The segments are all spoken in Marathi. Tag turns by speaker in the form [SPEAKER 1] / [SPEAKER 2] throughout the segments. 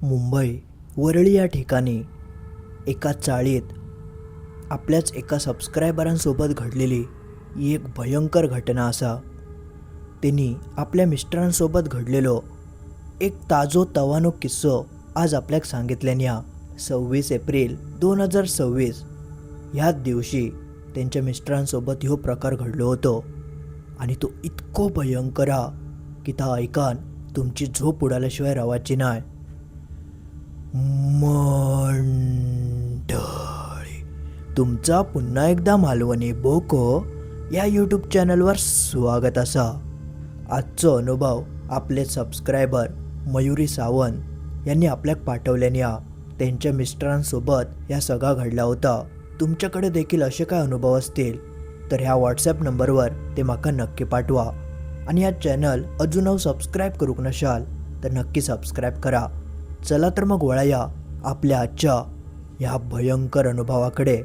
[SPEAKER 1] मुंबई वरळी या ठिकाणी एका चाळीत आपल्याच एका सबस्क्रायबरांसोबत घडलेली ही एक भयंकर घटना असा. त्यांनी आपल्या मिस्टरांसोबत घडलेलो एक ताजो तवानो किस्सो आज आपल्याक सांगितल्याने 26 एप्रिल 2026 ह्याच दिवशी त्यांच्या मिस्टरांसोबत ह्यो प्रकार घडलो होतो आणि तो इतको भयंकर हा की ता ऐकान तुमची झोप उडाल्याशिवाय रावाची नाही. मंडळी, तुमचा पुन्हा एकदा मालवणी बोको या यूट्यूब चॅनलवर स्वागत असा. आजचो अनुभव आपले सबस्क्रायबर मयुरी सावंत यांनी आपल्याक पाठवल्याने त्यांच्या मिस्टरांसोबत या सगळा घडला होता. तुमच्याकडे देखील असे काय अनुभव असतील तर ह्या व्हॉट्सॲप नंबरवर ते माका नक्की पाठवा. आणि हा चॅनल अजून सबस्क्राईब करूक नशाल तर नक्की सबस्क्राईब करा. चला तर मग वळूया आपल्या आजच्या ह्या भयंकर अनुभवाकडे.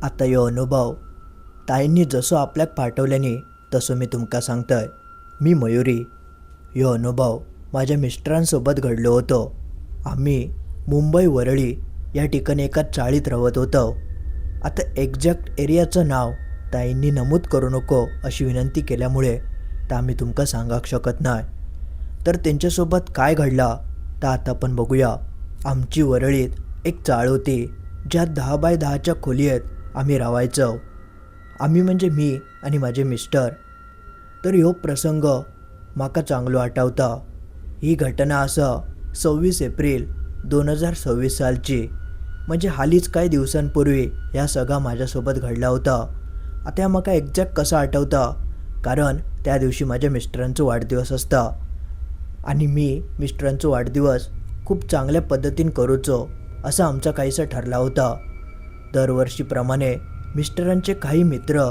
[SPEAKER 1] आता ह्यो अनुभव ताईंनी जसो आपल्याक पाठवल्याने तसो मी तुमका सांगतोय. मी मयुरी. ह्यो अनुभव माझ्या मिस्टरांसोबत घडलो होतो. आम्ही मुंबई वरळी या ठिकाणी एका चाळीत राहत होतो. आता एक्झॅक्ट एरियाचं नाव ताईंनी नमूद करू नको अशी विनंती केल्यामुळे तर आम्ही तुमका सांगाक शकत नाही. तर त्यांच्यासोबत काय घडला तर आता आपण बघूया. आमची वरळीत एक चाळ होती ज्यात 10 बाय 10च्या खोलीत आम्ही राहायचो. आम्ही म्हणजे मी आणि माझे मिस्टर. तर ह्यो प्रसंग माका चांगलो आठवता. ही घटना असं 26 एप्रिल 2026 सालची, म्हणजे हालीच काही दिवसांपूर्वी या सगळा माझ्यासोबत घडला होता. आता माका एक्झॅक्ट कसा आठवता कारण त्या दिवशी माझ्या मिस्टरांचा वाढदिवस असता आणि मी मिस्टरांचा वाढदिवस खूप चांगल्या पद्धतीने करूचो असा आमचा काहीसा ठरला होता. दरवर्षीप्रमाणे मिस्टरांचे काही मित्र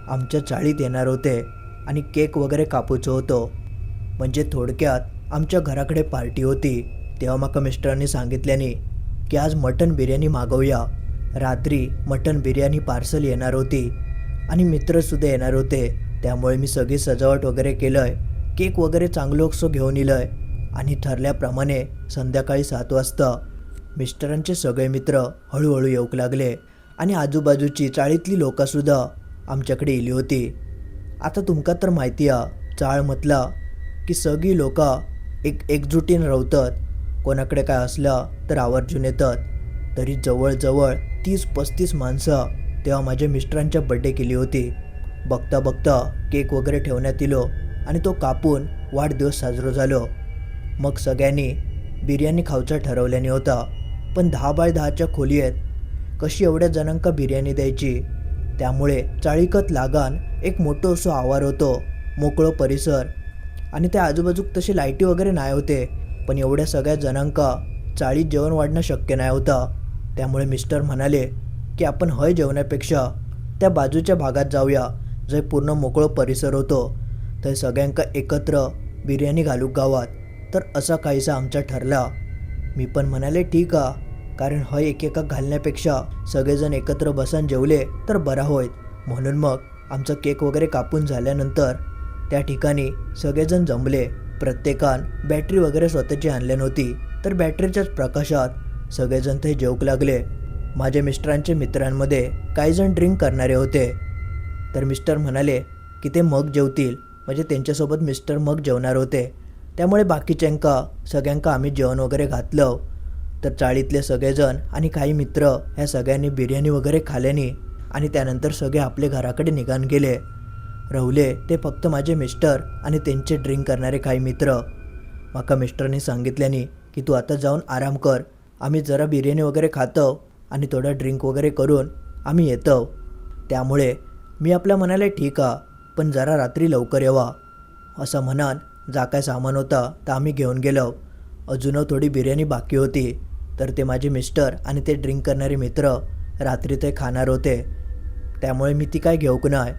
[SPEAKER 1] आमच्या चाळीत येणार होते आणि केक वगैरे कापूचो होतो. म्हणजे थोडक्यात आमच्या घराकडे पार्टी होती. तेव्हा माका मिस्टरांनी सांगितल्याने की आज मटन बिर्याणी मागवूया. रात्री मटन बिर्याणी पार्सल येणार होती आणि मित्रसुद्धा येणार होते. त्यामुळे मी सगळी सजावट वगैरे केलं आहे, केक वगैरे चांगलोसं घेऊन इलं आहे आणि ठरल्याप्रमाणे संध्याकाळी 7 वाजता मिस्टरांचे सगळे मित्र हळूहळू येऊक लागले आणि आजूबाजूची चाळीतली लोकंसुद्धा आमच्याकडे इली होती. आता तुमका तर माहिती आहे चाळ म्हटला की सगळी लोकं एकजुटीने राहतात. कोणाकडे काय असलं तर आवर्जून येतात. तरी जवळजवळ 30-35 माणसं तेव्हा माझ्या मिस्टरांच्या बड्डे केली होती. बघता बघता केक वगैरे ठेवण्यात इलो आणि तो कापून वाढदिवस साजरा झालो. मग सगळ्यांनी बिर्याणी खाऊचा ठरवल्याने होता. पण 10 बाय 10च्या खोलीत कशी एवढ्या जणांका बिर्याणी द्यायची. त्यामुळे चाळीकत लागान एक मोठं असं आवार होतो, मोकळं परिसर आणि त्या आजूबाजूक तसे लाईटी वगैरे नाही होते. पण एवढ्या सगळ्या जणांका चाळीत जेवण वाढणं शक्य नाही होता. त्यामुळे मिस्टर म्हणाले की आपण हय जेवण्यापेक्षा त्या बाजूच्या भागात जाऊया जे पूर्ण मोकळं परिसर होतो. तर सगळ्यांका एकत्र बिर्याणी घालूक गावात. तर असा काहीसा आमचा ठरला. मी पण म्हणाले ठीक आहे, कारण हय एकेका घालण्यापेक्षा सगळेजण एकत्र बसून जेवले तर बरा होईल. म्हणून मग आमचा केक वगैरे कापून झाल्यानंतर त्या ठिकाणी सगळेजण जमले. प्रत्येकान बॅटरी वगैरे स्वतःची आणली नव्हती. तर बॅटरीच्याच प्रकाशात सगळेजण ते जेवू लागले. माझ्या मिस्टरांच्या मित्रांमध्ये काही जण ड्रिंक करणारे होते. तर मिस्टर म्हणाले की ते मग जेवतील, म्हणजे त्यांच्यासोबत मिस्टर मग जेवणार होते. त्यामुळे बाकीच्यांका सगळ्यांका आम्ही जेवण वगैरे घातलं. तर चाळीतले सगळेजण आणि काही मित्र ह्या सगळ्यांनी बिर्याणी वगैरे खाल्याने आणि त्यानंतर सगळे आपले घराकडे निघान गेले. राहुले ते फक्त माझे मिस्टर आणि त्यांचे ड्रिंक करणारे काही मित्र. माका मिस्टरनी सांगितल्याने की तू आता जाऊन आराम कर, आम्ही जरा बिर्याणी वगैरे खातो आणि थोडा ड्रिंक वगैरे करून आम्ही येतो. त्यामुळे मी आपल्या म्हणाले ठीक आहे, पण जरा रात्री लवकर येवा असं म्हणान जा काय सामान होता तर आम्ही घेऊन गेलो. अजून थोडी बिर्याणी बाकी होती. तर ते माझे मिस्टर आणि ते ड्रिंक करणारे मित्र रात्री ते खाणार होते. त्यामुळे मी ती काय घेऊक नाही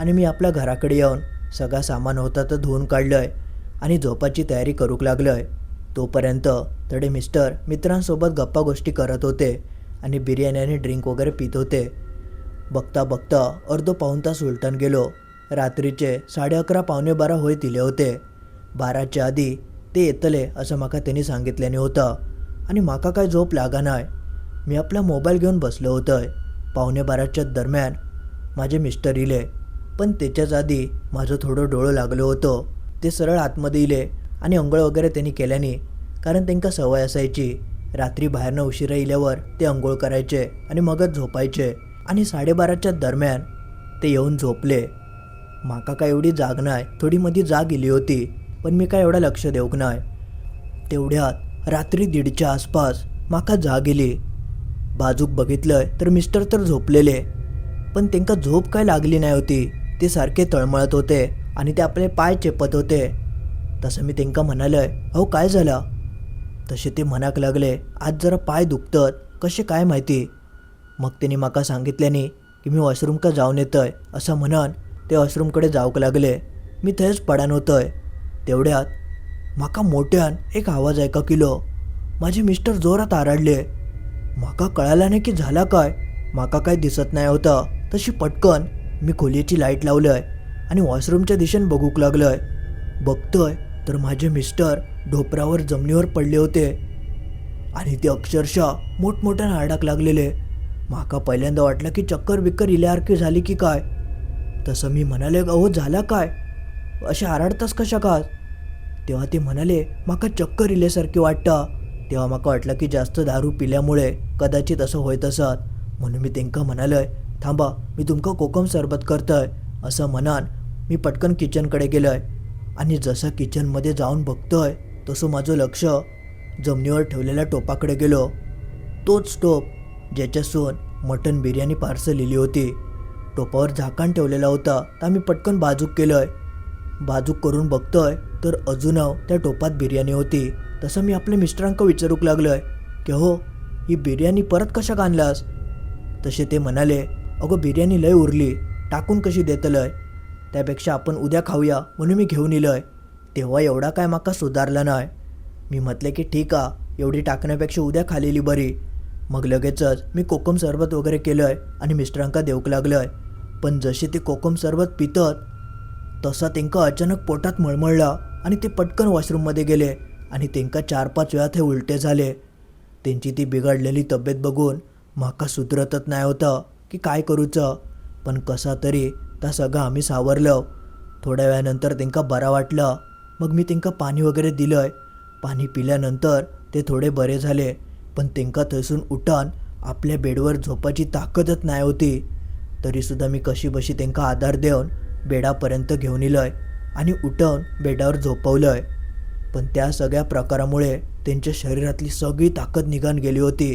[SPEAKER 1] आणि मी आपल्या घराकडे येऊन सगळा सामान होता तर धुवून काढलं आहे आणि झोपाची तयारी करूक लागलो आहे. तोपर्यंत तडे मिस्टर मित्रांसोबत गप्पा गोष्टी करत होते आणि बिर्याणी आणि ड्रिंक वगैरे पित होते. बघता बघता अर्धो पाऊण तास उलटून गेलो. रात्रीचे 11:30 पावणे 12 होय दिले होते. 12च्या आधी ते येतले असं म्हाका त्यांनी सांगितल्याने होतं आणि म्हाका काय झोप लागा नाही. मी आपला मोबाईल घेऊन बसलो होतोय. पावणे 12च्या दरम्यान माझे मिस्टर इले, पण त्याच्याच आधी माझं थोडं डोळं लागलं होतं. ते सरळ आतमध्ये इले आणि अंघोळ वगैरे त्यांनी केल्याने, कारण त्यांना सवय असायची रात्री बाहेरनं उशिरा इल्यावर ते अंघोळ करायचे आणि मगच झोपायचे. आणि 12:30च्या दरम्यान ते येऊन झोपले. माका काय एवढी जाग नाही, थोडी मध्ये जाग इली होती, पण मी काय एवढा लक्ष देऊक नाही. तेवढ्यात रात्री 1:30च्या आसपास माका जाग इली. बाजूक बघितलंय तर मिस्टर तर झोपलेले, पण त्यांना झोप काय लागली नाही होती. ते सारखे तळमळत होते आणि ते आपले पाय चेपत होते. तसं मी त्यांना म्हणालंय, अहो काय झालं? तसे ते म्हणाक लागले, आज जरा पाय दुखतात, कसे काय माहिती. मग त्यांनी माका सांगितल्याने की मी वॉशरूम का जाऊन येतोय असं म्हणून ते वॉशरूमकडे जाऊक लागले. मी थंयच पडान होतोय. तेवढ्यात माका मोठ्यान एक आवाज ऐका किलो. माझे मिस्टर जोरात आरडले. माका कळाला नाही की झाला काय. माका काय दिसत नाही होतं. तशी पटकन मी खोलीची लाईट लावलंय आणि वॉशरूमच्या दिशेने बघूक लागलोय. बघतोय तर माझे मिस्टर ढोपरावर जमिनीवर पडले होते आणि ते अक्षरशः मोठमोठ्याने आरडाक लागलेले. माका पहिल्यांदा वाटलं की चक्कर बिक्कर इल्यासारखी झाली की काय. तसं मी म्हणाले, अहो झाला काय, असे आरडतास कशा का? तेव्हा ते म्हणाले, माका चक्कर इल्यासारखी वाटतं. तेव्हा माका वाटलं की जास्त दारू पिल्यामुळे कदाचित असं होत असत. म्हणून मी त्यांना म्हणालोय, थांबा मी तुमका कोकम सरबत करतोय असं म्हणान मी पटकन किचनकडे गेलोय. आणि जसं किचनमध्ये जाऊन बघतोय तसं माझं लक्ष जमिनीवर ठेवलेल्या टोपाकडे गेलो. तोच टोप ज्याच्यासून मटन बिर्याणी पार्सल लिहिली होती. टोपावर झाकण ठेवलेला होता. तर मी पटकन बाजूक केलोय. बाजूक करून बघतोय तर अजून त्या टोपात बिर्याणी होती. तसं मी आपल्या मिस्टरांका विचारूक लागलोय की हो, ही बिर्याणी परत कशाक आणलास? तसे ते म्हणाले, अगो बिर्याणी लय उरली, टाकून कशी देतलय, त्यापेक्षा आपण उद्या खाऊया म्हणून मी घेऊन इलोय. तेव्हा एवढा काय माका सुधारला नाही. मी म्हटले की ठीक आहे, एवढी टाकण्यापेक्षा उद्या खालेली बरी. मग लगेचच मी कोकम सरबत वगैरे केलंय आणि मिस्टरांका देऊक लागलोय. पण जसे ते कोकम सरबत पितात तसा त्यांका अचानक पोटात मळमळला आणि ते पटकन वॉशरूममध्ये गेले आणि त्यांका 4-5 वेळा ते उलटे झाले. त्यांची ती बिघडलेली तब्येत बघून माका सुधरतच नाही होतं की काय करूचं. पण कसा तरी त्या सगळं आम्ही सावरलं. थोड्या वेळानंतर त्यांका बरा वाटलं. मग मी त्यांका पाणी वगैरे दिलंय. पाणी पिल्यानंतर ते थोडे बरे झाले. पण त्यांका थैसून उठान आपल्या बेडवर झोपाची ताकदच नाही होती. तरीसुद्धा मी कशी बशी त्यांका आधार देऊन बेडापर्यंत घेऊन इलोय आणि उठवून बेडावर झोपवलंय. पण त्या सगळ्या प्रकारामुळे त्यांच्या शरीरातली सगळी ताकद निघून गेली होती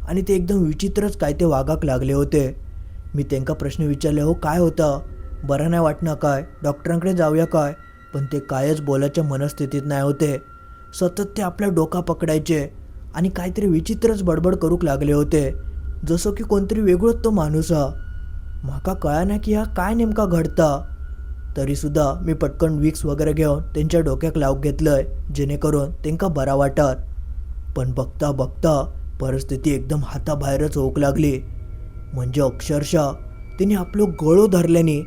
[SPEAKER 1] आणि ते एकदम विचित्रच काय ते वागाक लागले होते. मी त्यांना प्रश्न विचारले, हो काय होतं, बरं नाही वाटणं काय, डॉक्टरांकडे जाऊया काय? पण ते कायच बोलायच्या मनस्थितीत नाही होते. सतत ते आपला डोका पकडायचे आणि काहीतरी विचित्रच बडबड करूक लागले होते, जसं की कोणतरी वेगळंच तो माणूस हा. माका कळा ना की हा काय नेमका घडता. तरीसुद्धा मी पटकन विक्स वगैरे घेऊन त्यांच्या डोक्याक लावूक घेतलंय जेणेकरून त्यांका बरा वाटत. पण बघता बघता परिस्थिती एकदम हाताबाहेरच होऊक लागली. म्हणजे अक्षरशः तिने आपलं गळो धरल्याने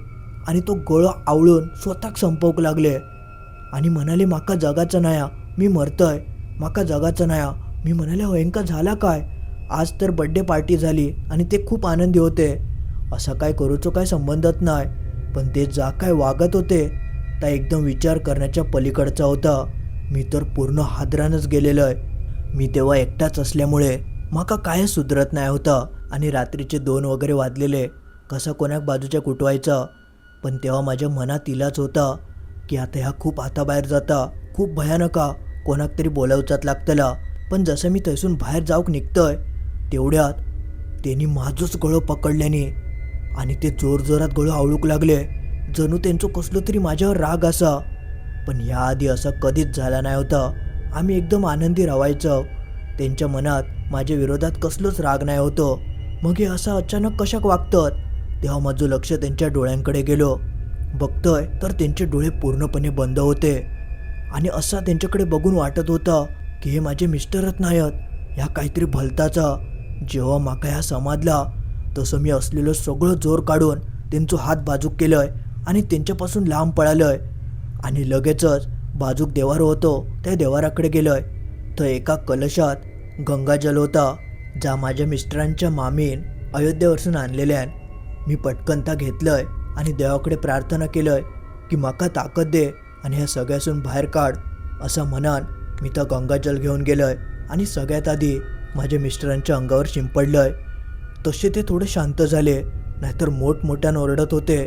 [SPEAKER 1] आणि तो गळो आवळून स्वतःक संपवूक लागले आणि म्हणाले, माका जगाचं नाया, मी मरतय, माका जगाचं नाया. मी म्हणाले, होयंका झाला काय? आज तर बड्डे पार्टी झाली आणि ते खूप आनंदी होते, असा काय करूचो काय संबंधच नाही. पण ते जा काय वागत होते त्या एकदम विचार करण्याच्या पलीकडचा होता. मी तर पूर्ण हादरानच गेलेलो आहे. मी तेव्हा एकटाच असल्यामुळे माका कायच सुधरत नाही होतं आणि रात्रीचे 2 वगैरे वाजलेले, कसा कोणाक बाजूच्या कुटवायचा. पण तेव्हा माझ्या मनात इलाच होता की आता ह्या खूप हाताबाहेर जाता, खूप भयानका, कोणाक तरी बोलावचाच लागतला. पण जसं मी थैसून बाहेर जाऊक निघतोय तेवढ्यात त्यांनी माझंच गळं पकडल्याने आणि ते जोरजोरात गळं आवळूक लागले, जणू त्यांचं कसलं तरी माझ्यावर राग असा. पण याआधी असं कधीच झालं नाही होतं. आम्ही एकदम आनंदी राहायचो. त्यांच्या मनात माझ्या विरोधात कसलंच राग नाही होतं. मग हे असं अचानक कशाक वागतात? तेव्हा माझं लक्ष त्यांच्या डोळ्यांकडे गेलो. बघतोय तर त्यांचे डोळे पूर्णपणे बंद होते आणि असं त्यांच्याकडे बघून वाटत होतं की हे माझे मिस्टरच नाहीत, ह्या काहीतरी भलताचा. जेव्हा म्हाका ह्या समजला तसं मी असलेलं सगळं जोर काढून त्यांचो हात बाजूक केलंय आणि त्यांच्यापासून लांब पळालोय आणि लगेचच बाजूक देवार होतो त्या देवाराकडे गेलोय. तर एका कलशात गंगाजल होता जा माझ्या मिस्टरांच्या मामीन अयोध्येवरसून आणलेल्यान. मी पटकन ता घेतलंय आणि देवाकडे प्रार्थना केलंय की माका ताकद दे आणि ह्या सगळ्यासून बाहेर काढ. असं म्हणान मी तर गंगाजल घेऊन गेलोय आणि सगळ्यात आधी माझ्या मिस्टरांच्या अंगावर शिंपडलंय. तसे ते थोडे शांत झाले, नाहीतर मोठमोठ्यानं ओरडत होते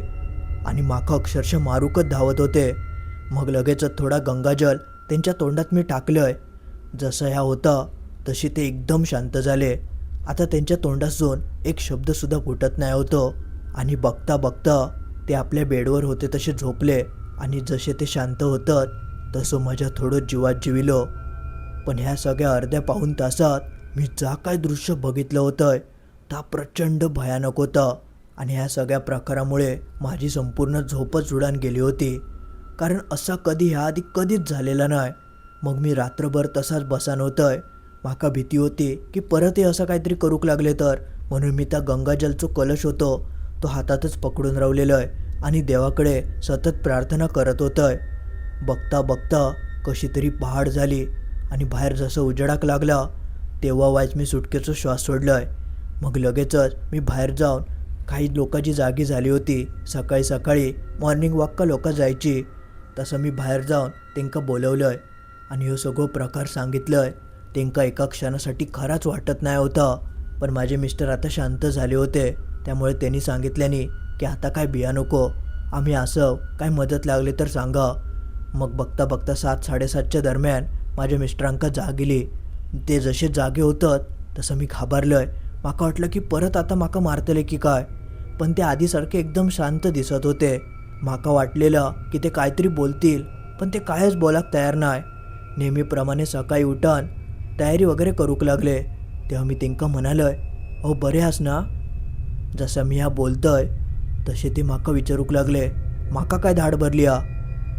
[SPEAKER 1] आणि माका अक्षरशः मारूकच धावत होते. मग लगेचच थोडा गंगाजल त्यांच्या तोंडात मी टाकलंय. जसं ह्या होता तशी ते एकदम शांत झाले. आता त्यांच्या तोंडातून एक शब्दसुद्धा फुटत नाही होतं आणि बघता बघता ते आपल्या बेडवर होते तसे झोपले. आणि जसे ते शांत होतात तसं माझ्या थोडं जीवात जिविलो. पण ह्या सगळ्या अर्ध्या पाऊण तासात मी जा काय दृश्य बघितलं होतं ता प्रचंड भयानक होता. आणि ह्या सगळ्या प्रकारामुळे माझी संपूर्ण झोपच उडान गेली होती, कारण असा कधी ह्या आधी कधीच झालेला नाही. मग मी रात्रभर तसाच बसान होतंय. माका भीती होती की परत हे असं काहीतरी करूक लागले तर, म्हणून मी त्या गंगाजलचो कलश होतो तो हातातच पकडून रावलेलोय आणि देवाकडे सतत प्रार्थना करत होतोय. बघता बघता कशी तरी पहाड झाली आणि बाहेर जसं उजेडाक लागला तेव्हा वाईच मी सुटकेचा श्वास सोडलाय. मग लगेचच मी बाहेर जाऊन काही लोकांची जागी झाली होती. सकाळी सकाळी मॉर्निंग वॉकका लोक जायची, तसं मी बाहेर जाऊन त्यांना बोलवलंय आणि हे सगळं प्रकार सांगितलंय. त्यांना एका क्षणासाठी खराच वाटत नाही होता, पण माझे मिस्टर आता शांत झाले होते. त्यामुळे त्यांनी सांगितल्याने की आता काय बिया नको, आम्ही असं काय मदत लागली तर सांगा. मग बघता बघता 7-7:30च्या दरम्यान माझ्या मिस्टरांका जाग येली. ते जसे जागे होतात तसं मी घाबरलोय. माका वाटलं की परत आता माका मारतले की काय, पण ते आधीसारखे एकदम शांत दिसत होते. माका वाटलेलं की ते काहीतरी बोलतील, पण ते कायच बोलाक तयार नाही. नेहमीप्रमाणे सकाळी उठान तयारी वगैरे करूक लागले. तेव्हा मी त्यांना म्हणालोय, अहो बरे आहास ना? जसं मी ह्या बोलतोय तसे ते माका विचारूक लागले, माका काय धाड भरली हा?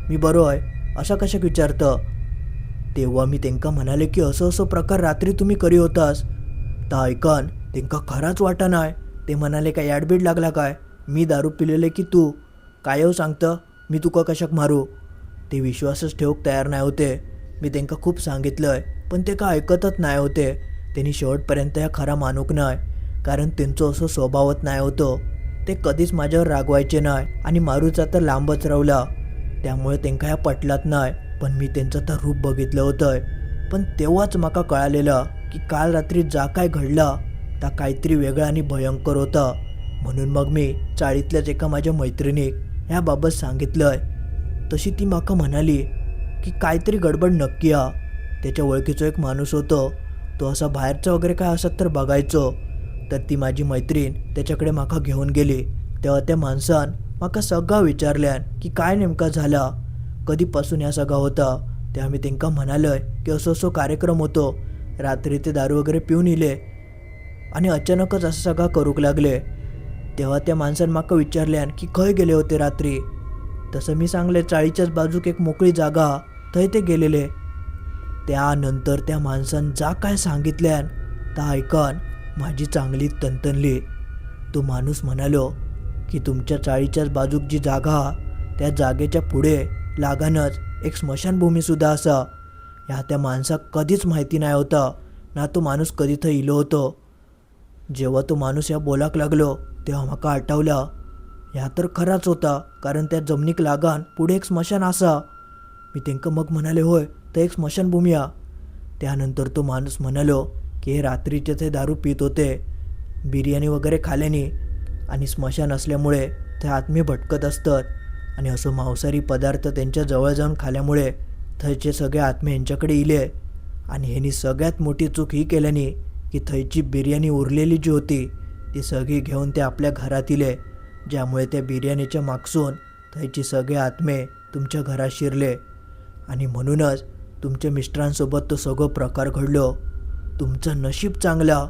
[SPEAKER 1] मी बरो आहे अशा कशाक विचारतं? तेव्हा मी त्यांना म्हणाले की असं असं प्रकार रात्री तुम्ही करी होतास. तर ऐकन त्यांना खराच वाटा नाही. ते म्हणाले काय याडबीड लागला काय? मी दारू पिलेले की तू? काय येऊ सांगतं मी तुका कशाक मारू? ते विश्वासच ठेवूक तयार नाही होते. मी त्यांना खूप सांगितलंय पण ते का ऐकतच नाही होते. त्यांनी शेवटपर्यंत ह्या खरा मानूक नाही, कारण त्यांचं असं स्वभावच नाही होतं. ते कधीच माझ्यावर रागवायचे नाही आणि मारूचा तर लांबच रावला. त्यामुळे त्यांना ह्या पटलात नाही. पण मी त्यांचं तर रूप बघितलं होतं. पण तेव्हाच माका कळालेलं की काल रात्री जा काय घडला ता काहीतरी वेगळा आणि भयंकर होता. म्हणून मग मी चाळीतल्याच एका माझ्या मैत्रिणीक ह्याबाबत सांगितलंय. तशी ती माका म्हणाली की काहीतरी गडबड नक्की हा. त्याच्या ओळखीचा एक माणूस होतो, तो असा बाहेरचा वगैरे काय असत तर बघायचो. तर ती माझी मैत्रीण त्याच्याकडे माका घेऊन गेली. तेव्हा त्या माणसान माका सगळा विचारल्यान की काय नेमका झाला, कधीपासून ह्या सगळा होता. तेव्हा मी त्यांना म्हणालोय की असं असं कार्यक्रम होतो. रात्री ते दारू वगैरे पिऊन इले आणि अचानकच असं सगळा करूक लागले. तेव्हा त्या माणसानं माका विचारल्यान की खंय गेले होते रात्री. तसं मी सांगले चाळीच्याच बाजूक एक मोकळी जागा थंय ते गेलेले. त्यानंतर त्या माणसानं जा काय सांगितल्यान ता ऐकन माझी चांगली तणतणली. तो माणूस म्हणालो की तुमच्या चाळीच्याच बाजूक जी जागा त्या जागेच्या पुढे लागानच एक स्मशानभूमीसुद्धा असा. ह्या त्या माणसाक कधीच माहिती नाही होता ना तो माणूस कधी थंय इलो होतो. जेव्हा तो माणूस या बोलाक लागलो तेव्हा माका आठवला ह्या तर खराच होता, कारण त्या जमनीक लागान पुढे एक स्मशान असा. मी त्यांना मग म्हणाले होय तर एक स्मशानभूमी हा. त्यानंतर तो माणूस म्हणालो की हे रात्रीचे ते दारू पित होते, बिर्याणी वगैरे खाल्याने आणि स्मशान असल्यामुळे ते आत्मे भटकत असतात आणि असं मांसाहारी पदार्थ त्यांच्या जवळ जाऊन खाल्यामुळे थंयचे सगळे आत्मे यांच्याकडे इले. आणि ह्यांनी सगळ्यात मोठी चूक ही केल्याने की थंयची बिर्याणी उरलेली जी होती ती सगळी घेऊन ते आपल्या घरात इले, ज्यामुळे त्या बिर्याणीच्या मागसून थंयचे सगळे आत्मे तुमच्या घरात शिरले. आणि म्हणूनच तुमच्या मिस्टरांसोबत तो सगळं प्रकार घडलो. तुमचं नशीब चांगला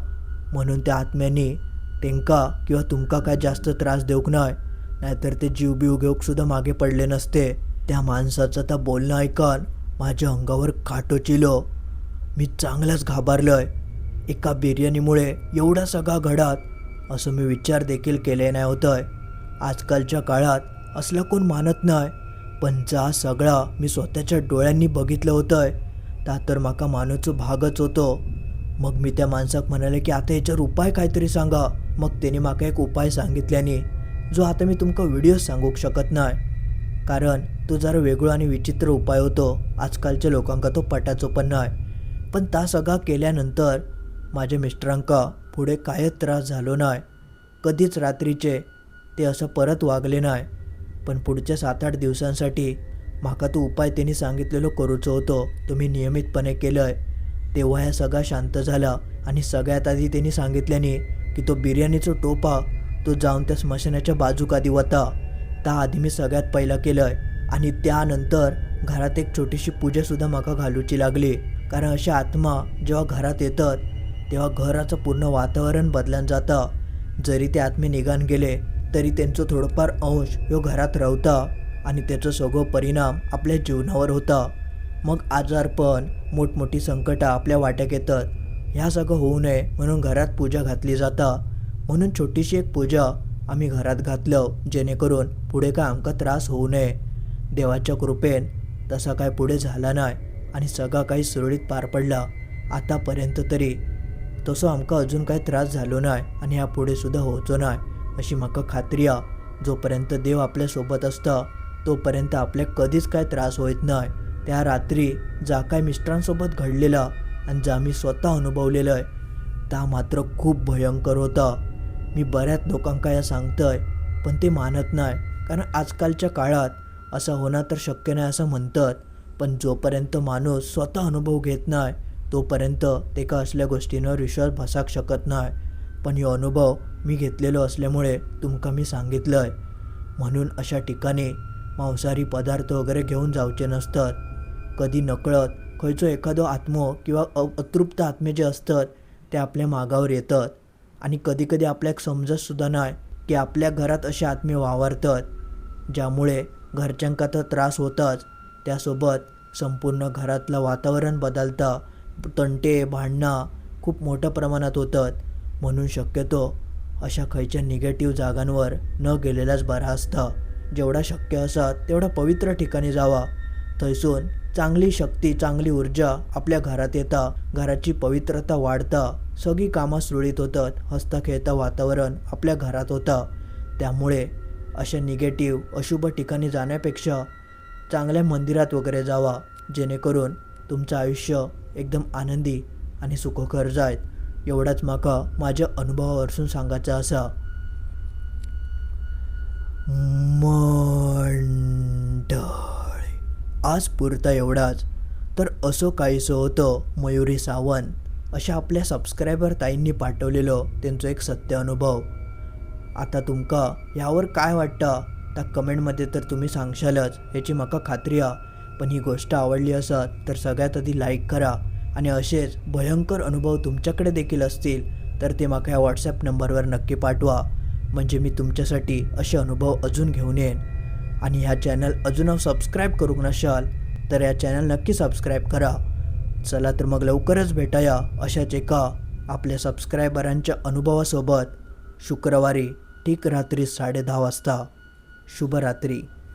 [SPEAKER 1] म्हणून त्या आत्म्यांनी त्यांका किंवा तुमका काय जास्त त्रास देऊक नाही, नाहीतर ते जीव बिव घेऊक सुद्धा मागे पडले नसते. त्या माणसाचं आता बोलणं ऐकन माझ्या अंगावर काटो चिलो. मी चांगलाच घाबरलोय. एका बिर्याणीमुळे एवढा सगळा घडत असं मी विचार देखील केले नाही होतंय. आजकालच्या काळात असलं कोण मानत नाही, पण जा सगळा मी स्वतःच्या डोळ्यांनी बघितलं होतंय ता तर माका मानूचं भागच होतो. मग मी त्या माणसाक म्हणाले की आता याच्यावर उपाय काहीतरी सांगा. मग त्याने माका एक उपाय सांगितल्याने जो आता मी तुमका व्हिडिओ सांगू शकत नाही, कारण तो जरा वेगळा आणि विचित्र उपाय होतो. आजकालच्या लोकांका तो पटाचो पण नाही. पण ता सगळा केल्यानंतर माझ्या मिस्टरांका पुढे कायच त्रास झालो नाही. कधीच रात्रीचे ते असं परत वागले नाही. पण पुढच्या 7-8 दिवसांसाठी माका तो उपाय त्यांनी सांगितलेलो करूचो होतो, तो मी नियमितपणे केलंय. तेव्हा ह्या सगळा शांत झाला. आणि सगळ्यात आधी त्यांनी सांगितल्याने की तो बिर्याणीचा टोपा तो जाऊन त्या स्मशानाच्या बाजूक आधी होता. त्या आधी मी सगळ्यात पहिला केलंय. आणि त्यानंतर घरात एक छोटीशी पूजासुद्धा माका घालूची लागली, कारण अशा आत्मा जेव्हा घरात येतात तेव्हा घराचं पूर्ण वातावरण बदलून जातं. जरी ते आत्मे निघान गेले तरी त्यांचं थोडंफार अंश ह्यो घरात राहता आणि त्याचा सगळं परिणाम आपल्या जीवनावर होता. मग आजारपण, मोठमोठी संकटं आपल्या वाट्यात येतात. ह्या सगळं होऊ नये म्हणून घरात पूजा घातली जाता. म्हणून छोटीशी एक पूजा आम्ही घरात घातलं, जेणेकरून पुढे काय आमका त्रास होऊ नये. देवाच्या कृपेन तसा काय पुढे झाला नाही आणि सगळा काही सुरळीत पार पडला आतापर्यंत तरी. तसं आमका अजून काही त्रास झालो नाही आणि ह्या पुढे सुद्धा होतो नाही अशी म्हाका खात्री आहे. जोपर्यंत देव आपल्यासोबत असता तोपर्यंत आपल्या कधीच काय त्रास होत नाही. त्या रात्री जा काय मिस्टरांसोबत घडलेला आणि जा मी स्वतः अनुभवलेलं आहे ता मात्र खूप भयंकर होता. मी बऱ्याच लोकांका या सांगतोय पण ते मानत नाही, कारण आजकालच्या काळात असं होणं तर शक्य नाही असं म्हणतात. पण जोपर्यंत माणूस स्वतः अनुभव घेत नाही तोपर्यंत ते का असल्या गोष्टींवर विश्वास बसाक शकत नाही. पण हे अनुभव मी घेतलेलो असल्यामुळे तुमका मी सांगितलं आहे. म्हणून अशा ठिकाणी मांसाहारी पदार्थ वगैरे घेऊन जाऊचे नसतात. कधी नकळत खयचो एखादो आत्मो किंवा अतृप्त आत्मे जे असतात ते आपल्या मागावर येतात. आणि कधीकधी आपल्याक समजतसुद्धा नाही की आपल्या घरात असे आत्मे वावरतात, ज्यामुळे घरच्यांका तर त्रास होताच, त्यासोबत संपूर्ण घरातलं वातावरण बदलतं. तंटे भांडणं खूप मोठ्या प्रमाणात होतात. म्हणून शक्यतो अशा खयच्या निगेटिव्ह जागांवर न गेलेलाच बरा असता. जेवढा शक्य असत तेवढा पवित्र ठिकाणी जावा. थैसून चांगली शक्ती, चांगली ऊर्जा आपल्या घरात येता, घराची पवित्रता वाढता, सगळी कामं सुरळीत होतात, हसता खेळता वातावरण आपल्या घरात होता. त्यामुळे अशा निगेटिव्ह अशुभ ठिकाणी जाण्यापेक्षा चांगल्या मंदिरात वगैरे जावा, जेणेकरून तुमचं आयुष्य एकदम आनंदी आणि सुखकर जाईल. एवढाच माका माझ्या अनुभवावरून सांगायचं असा. मंडळी आज पुरता एवढाच. तर असं काहीसं होतं मयुरी सावंत अशा आपल्या सबस्क्रायबर ताईंनी पाठवलेलं त्यांचं एक सत्य अनुभव. आता तुमका यावर काय वाटतं त्या कमेंटमध्ये तर तुम्ही सांगशालच याची माका खात्री आहे. पण ही गोष्ट आवडली असत तर सगळ्यात आधी लाईक करा. आणि असेच भयंकर अनुभव तुमच्याकडे देखील असतील तर ते माका या व्हॉट्सॲप नंबरवर नक्की पाठवा, म्हणजे मी तुमच्यासाठी असे अनुभव अजून घेऊन येईन. आणि ह्या चॅनल अजून सबस्क्राईब करू नसाल तर या चॅनल नक्की सबस्क्राईब करा. चला तर मग लवकरच भेटाया अशाच एका आपल्या सबस्क्रायबरांच्या अनुभवासोबत शुक्रवारी ठीक रात्री 10:30 वाजता. शुभरात्री.